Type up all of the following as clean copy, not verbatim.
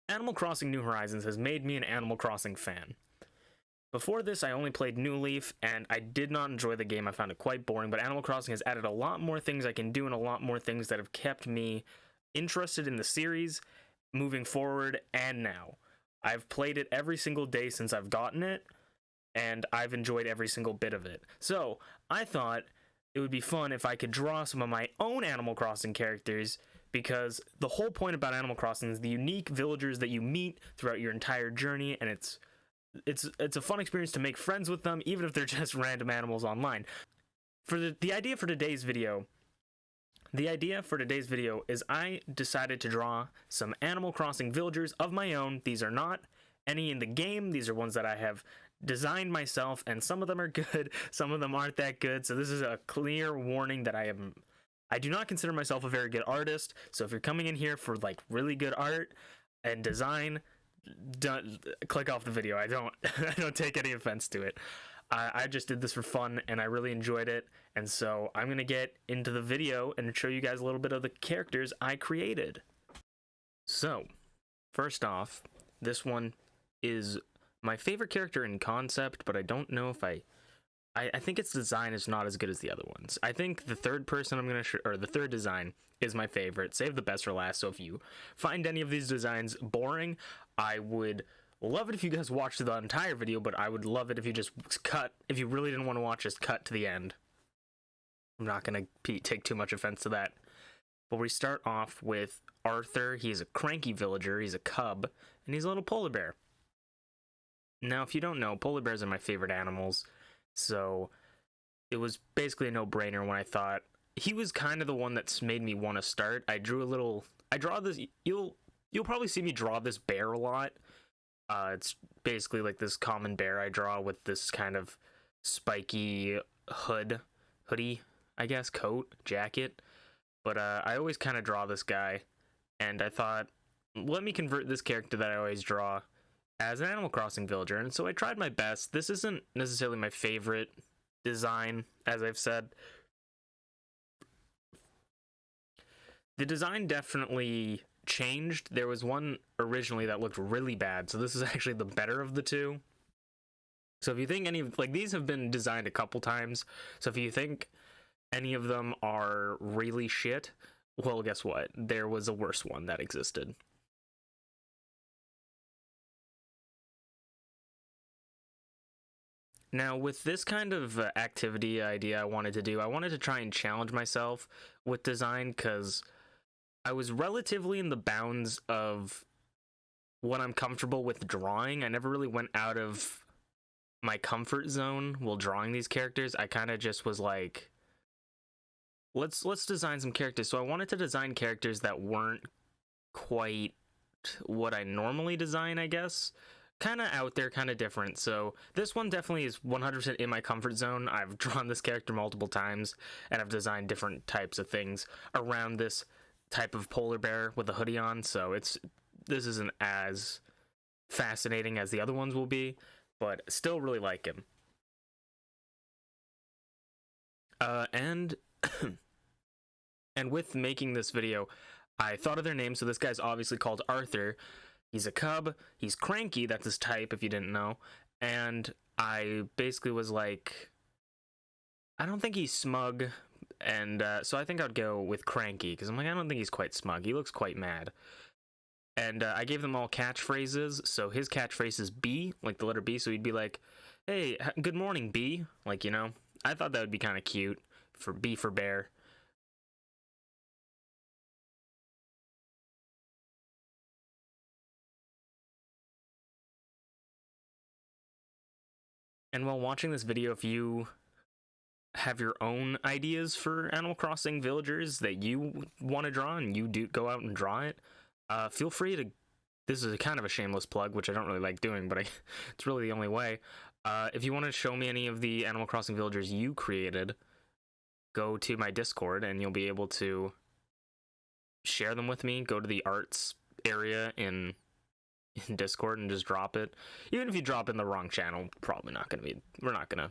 Animal Crossing New Horizons has made me an Animal Crossing fan. Before this, I only played New Leaf, and I did not enjoy the game. I found it quite boring, but Animal Crossing has added a lot more things I can do and a lot more things that have kept me interested in the series moving forward and now. I've played it every single day since I've gotten it, and I've enjoyed every single bit of it. So, I thought it would be fun if I could draw some of my own Animal Crossing characters, because the whole point about Animal Crossing is the unique villagers that you meet throughout your entire journey, and it's a fun experience to make friends with them, even if they're just random animals online. For the idea for today's video, is I decided to draw some Animal Crossing villagers of my own. These are not any in the game. These are ones that I have designed myself, and some of them are good, some of them aren't that good. So this is a clear warning that I do not consider myself a very good artist. So if you're coming in here for like really good art and design, don't click off the video. I don't I don't take any offense to it. I just did this for fun and I really enjoyed it, and so I'm gonna get into the video and show you guys a little bit of the characters I created. So first off, this one is my favorite character in concept, but I don't know if I think its design is not as good as the other ones. I think the third person the third design is my favorite. Save the best for last. So if you find any of these designs boring, I would love it if you guys watched the entire video, but I would love it if you just cut. If you really didn't want to watch, just cut to the end. I'm not gonna take too much offense to that. But we start off with Arthur. He's a cranky villager. He's a cub, and he's a little polar bear. Now, if you don't know, polar bears are my favorite animals. So it was basically a no-brainer when I thought he was kind of the one that's made me want to start. I draw this. You'll probably see me draw this bear a lot. It's basically like this common bear I draw with this kind of spiky hoodie, I guess, coat, jacket. But I always kind of draw this guy, and I thought, let me convert this character that I always draw as an Animal Crossing villager. And so I tried my best. This isn't necessarily my favorite design, as I've said. The design definitely changed. There was one originally that looked really bad, so this is actually the better of the two. So if you think these have been designed a couple times, so if you think any of them are really shit, well, guess what? There was a worse one that existed. Now, with this kind of activity idea I wanted to try and challenge myself with design, because I was relatively in the bounds of what I'm comfortable with drawing. I never really went out of my comfort zone while drawing these characters. I kind of just was like, let's design some characters. So I wanted to design characters that weren't quite what I normally design, I guess. Kind of out there, kind of different. So this one definitely is 100% in my comfort zone. I've drawn this character multiple times, and I've designed different types of things around this type of polar bear with a hoodie on. So this isn't as fascinating as the other ones will be, but still really like him. And and with making this video, I thought of their names. So this guy's obviously called Arthur. He's a cub. He's cranky. That's his type, if you didn't know. And I basically was like, I don't think he's smug. And so I think I'd go with cranky, because I'm like, I don't think he's quite smug. He looks quite mad. And I gave them all catchphrases. So his catchphrase is B, like the letter B. So he'd be like, hey, good morning, B. Like, you know, I thought that would be kind of cute, for B for bear. And while watching this video, if you have your own ideas for Animal Crossing villagers that you want to draw and you do go out and draw it, feel free to. This is kind of a shameless plug, which I don't really like doing, but it's really the only way. If you want to show me any of the Animal Crossing villagers you created, go to my Discord and you'll be able to share them with me. Go to the arts area in Discord and just drop it. Even if you drop in the wrong channel, probably not gonna be. We're not gonna.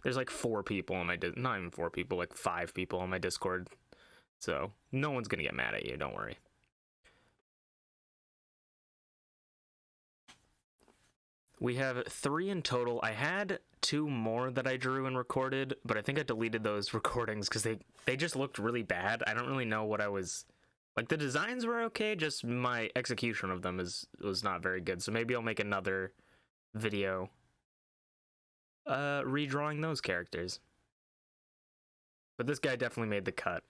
There's like 4 people on my not even 4 people, like 5 people on my Discord, so no one's gonna get mad at you. Don't worry. We have 3 in total. I had 2 more that I drew and recorded, but I think I deleted those recordings because they just looked really bad. I don't really know what I was like. The designs were okay, just my execution of them was not very good. So maybe I'll make another video redrawing those characters. But this guy definitely made the cut.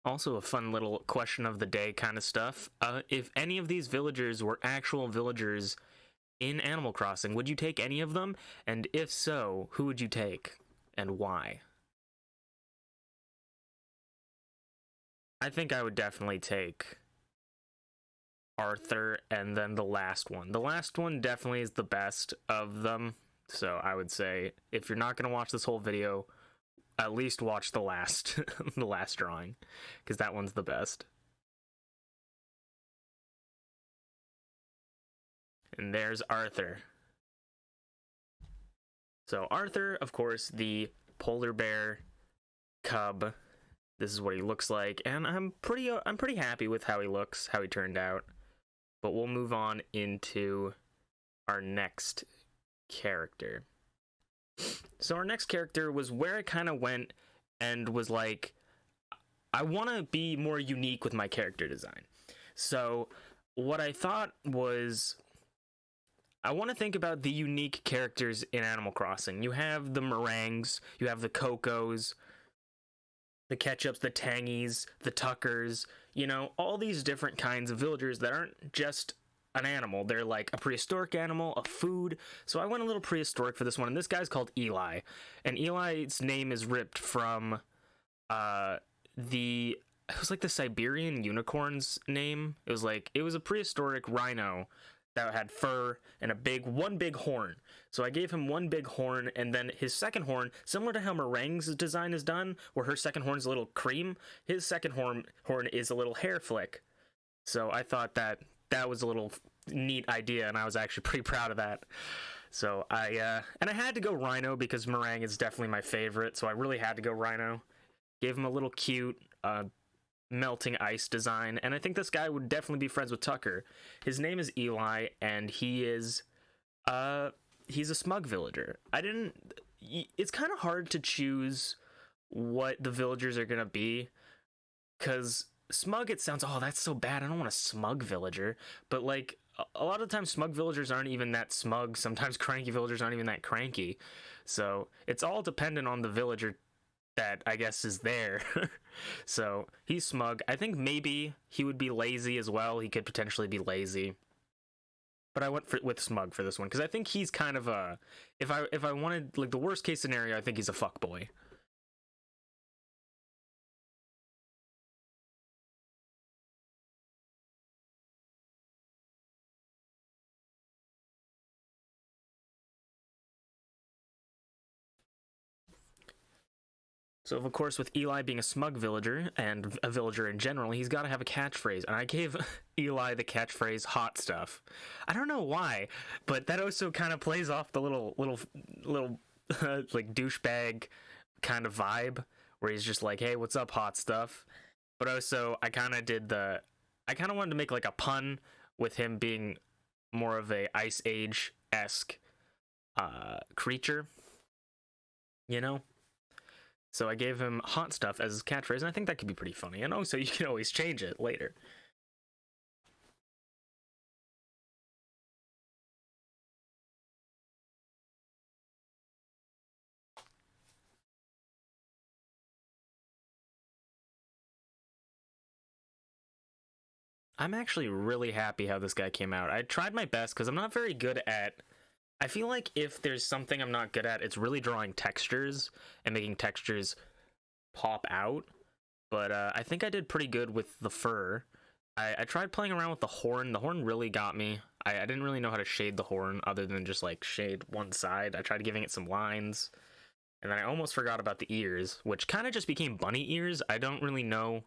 Also, a fun little question of the day kind of stuff. If any of these villagers were actual villagers in Animal Crossing, would you take any of them? And if so, who would you take and why? I think I would definitely take Arthur and then the last one. The last one definitely is the best of them. So I would say if you're not going to watch this whole video, at least watch the last the last drawing, because that one's the best. And there's Arthur. So Arthur, of course, the polar bear cub. This is what he looks like, and I'm pretty happy with how he looks, how he turned out. But we'll move on into our next character. So our next character was where I kind of went and was like, I want to be more unique with my character design. So what I thought was, I want to think about the unique characters in Animal Crossing. You have the meringues, you have the Cocos, the Ketchups, the Tangies, the Tuckers, you know, all these different kinds of villagers that aren't just an animal. They're like a prehistoric animal, a food. So I went a little prehistoric for this one, and this guy's called Eli. And Eli's name is ripped from it was like the Siberian unicorn's name. It was a prehistoric rhino that had fur and one big horn. So I gave him one big horn, and then his second horn, similar to how Meringue's design is done, where her second horn's a little cream, his second horn is a little hair flick. So I thought that was a little neat idea, and I was actually pretty proud of that. So I had to go Rhino because Meringue is definitely my favorite, so I really had to go Rhino. Gave him a little cute melting ice design, and I think this guy would definitely be friends with Tucker. His name is Eli, and he's a smug villager. It's kind of hard to choose what the villagers are gonna be, because smug, it sounds, oh, that's so bad, I don't want a smug villager. But like a lot of the time smug villagers aren't even that smug. Sometimes cranky villagers aren't even that cranky. So it's all dependent on the villager that I guess is there. So he's smug. I think maybe he would be lazy as well. He could potentially be lazy. But I went with smug for this one because I think he's kind of a, if I wanted like the worst case scenario, I think he's a fuckboy. So, of course, with Eli being a smug villager, and a villager in general, he's got to have a catchphrase. And I gave Eli the catchphrase, hot stuff. I don't know why, but that also kind of plays off the little like, douchebag kind of vibe, where he's just like, hey, what's up, hot stuff? But also, I kind of wanted to make, like, a pun with him being more of a Ice Age-esque creature, you know? So I gave him hot stuff as his catchphrase, and I think that could be pretty funny. And also, you can always change it later. I'm actually really happy how this guy came out. I tried my best because I'm not very good at... I feel like if there's something I'm not good at, it's really drawing textures and making textures pop out. But I think I did pretty good with the fur. I tried playing around with the horn. The horn really got me. I didn't really know how to shade the horn other than just like shade one side. I tried giving it some lines. And then I almost forgot about the ears, which kind of just became bunny ears. I don't really know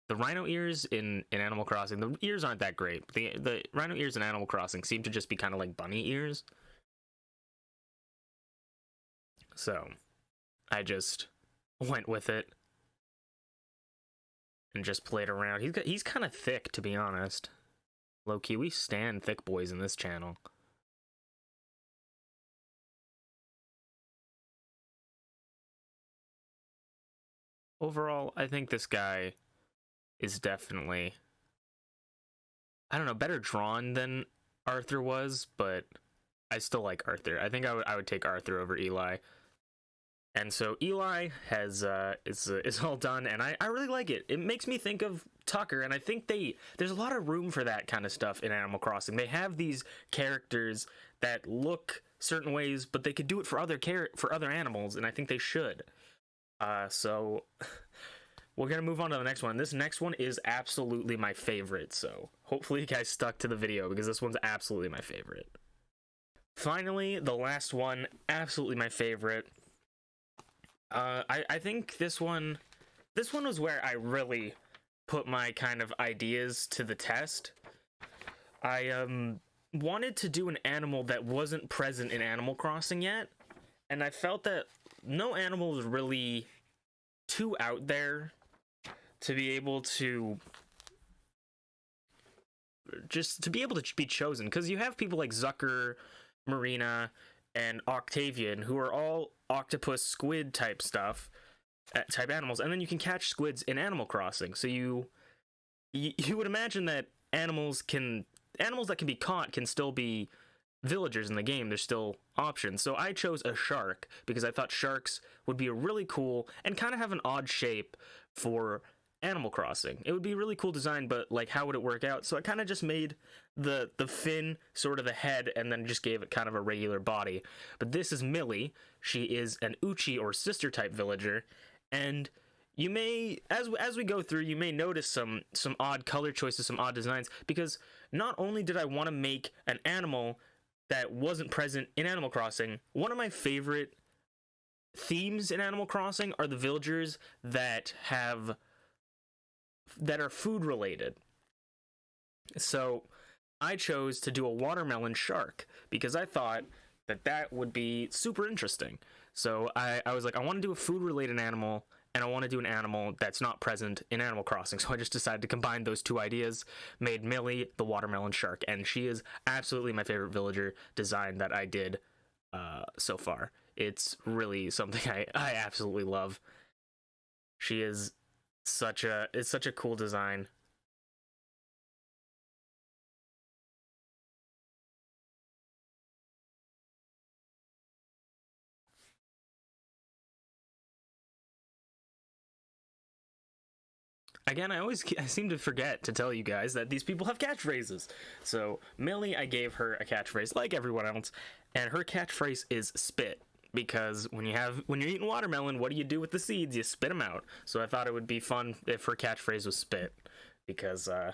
the rhino ears in Animal Crossing, the ears aren't that great. The rhino ears in Animal Crossing seem to just be kind of like bunny ears. So I just went with it and just played around. He's kind of thick, to be honest. Low key, we stand thick boys in this channel. Overall, I think this guy is definitely, I don't know, better drawn than Arthur was, but I still like Arthur. I think I would take Arthur over Eli. And so Eli has is all done, and I really like it. It makes me think of Tucker, and I think there's a lot of room for that kind of stuff in Animal Crossing. They have these characters that look certain ways, but they could do it for other animals, and I think they should. So we're gonna move on to the next one. This next one is absolutely my favorite, so hopefully you guys stuck to the video because this one's absolutely my favorite. Finally, the last one, absolutely my favorite. I think this one was where I really put my kind of ideas to the test. I wanted to do an animal that wasn't present in Animal Crossing yet, and I felt that no animal was really too out there to be able to be chosen, because you have people like Zucker, Marina, and Octavian, who are all octopus, squid type stuff, type animals, and then you can catch squids in Animal Crossing. So you would imagine that animals that can be caught can still be villagers in the game. There's still options. So I chose a shark because I thought sharks would be a really cool and kind of have an odd shape for Animal Crossing. It would be a really cool design, but like, how would it work out? So I kind of just made the fin sort of the head and then just gave it kind of a regular body. But this is Millie. She is an Uchi or sister type villager, and you may, as we go through, you may notice some odd color choices, some odd designs, because not only did I want to make an animal that wasn't present in Animal Crossing, one of my favorite themes in Animal Crossing are the villagers that are food related. So I chose to do a watermelon shark because I thought that would be super interesting. So I was like, I want to do a food related animal, and I want to do an animal that's not present in Animal Crossing. So I just decided to combine those two ideas, made Millie the watermelon shark, and she is absolutely my favorite villager design that I did so far. It's really something I absolutely love. She is it's such a cool design. Again, I seem to forget to tell you guys that these people have catchphrases. So Millie, I gave her a catchphrase like everyone else, and her catchphrase is spit. Because when you're eating watermelon, what do you do with the seeds? You spit them out. So I thought it would be fun if her catchphrase was spit, because I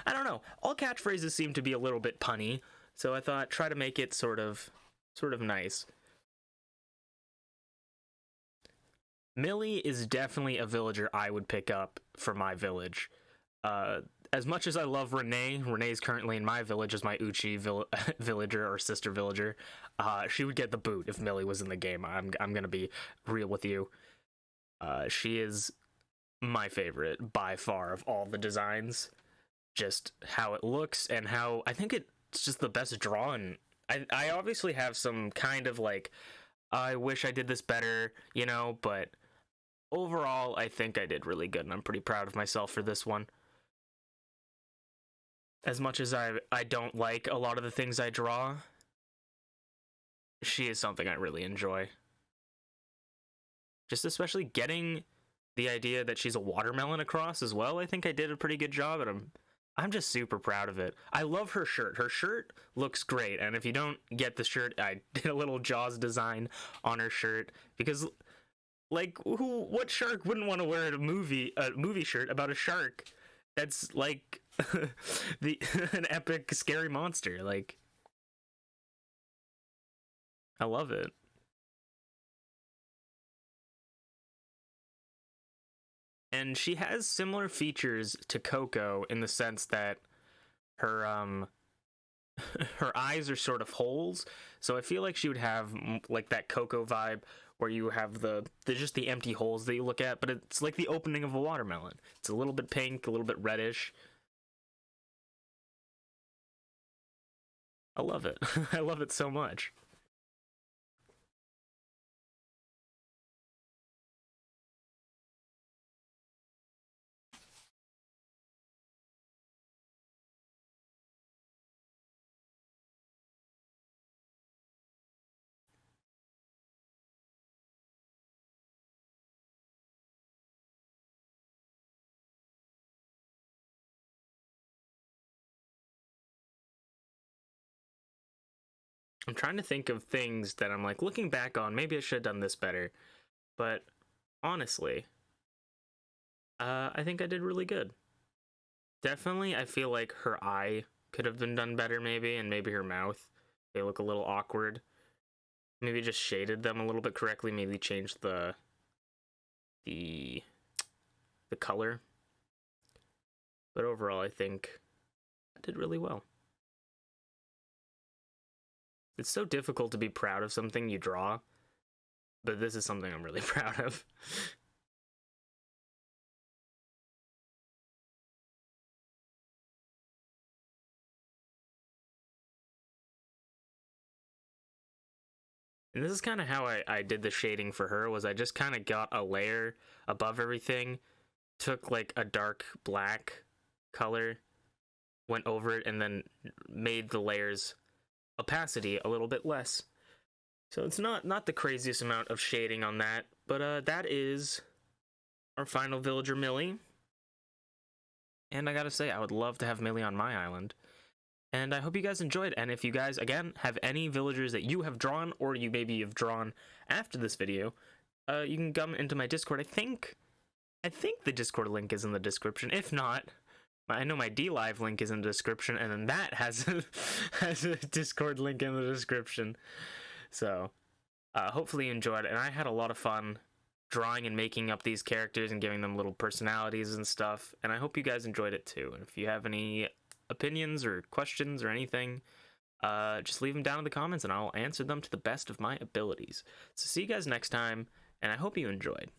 don't know. All catchphrases seem to be a little bit punny, so I thought try to make it sort of nice. Millie is definitely a villager I would pick up for my village. As much as I love Renee, Renee's currently in my village as my Uchi villager or sister villager. She would get the boot if Millie was in the game. I'm gonna be real with you. She is my favorite by far of all the designs. Just how it looks and how I think it's just the best drawn. I obviously have some kind of like, I wish I did this better, but overall, I think I did really good, and I'm pretty proud of myself for this one. As much as I don't like a lot of the things I draw, she is something I really enjoy. Just especially getting the idea that she's a watermelon across as well, I think I did a pretty good job, and I'm just super proud of it. I love her shirt. Her shirt looks great, and if you don't get the shirt, I did a little Jaws design on her shirt, because like, what shark wouldn't want to wear a movie shirt about a shark that's like an epic scary monster? Like, I love it. and she has similar features to Coco in the sense that her her eyes are sort of holes, so I feel like she would have like that Coco vibe where you have the just the empty holes that you look at, but it's like the opening of a watermelon. It's a little bit pink, a little bit reddish. I love it. I love it so much. I'm trying to think of things that I'm like looking back on, maybe I should have done this better. But honestly, I think I did really good. Definitely, I feel like her eye could have been done better, maybe, and maybe her mouth. They look a little awkward. Maybe just shaded them a little bit correctly. Maybe changed the color. But overall, I think I did really well. It's so difficult to be proud of something you draw, but this is something I'm really proud of. And this is kind of how I did the shading for her, was I just kind of got a layer above everything, took like a dark black color, went over it, and then made the layers opacity a little bit less. So it's not the craziest amount of shading on that, but that is our final villager, Millie. And I gotta say, I would love to have Millie on my island. And I hope you guys enjoyed. And if you guys, again, have any villagers that you have drawn, or you maybe have drawn after this video, you can come into my Discord. I think the Discord link is in the description. If not, I know my DLive link is in the description, and then that has has a Discord link in the description. So, hopefully you enjoyed it. And I had a lot of fun drawing and making up these characters and giving them little personalities and stuff. And I hope you guys enjoyed it too. And if you have any opinions or questions or anything, just leave them down in the comments and I'll answer them to the best of my abilities. So see you guys next time, and I hope you enjoyed.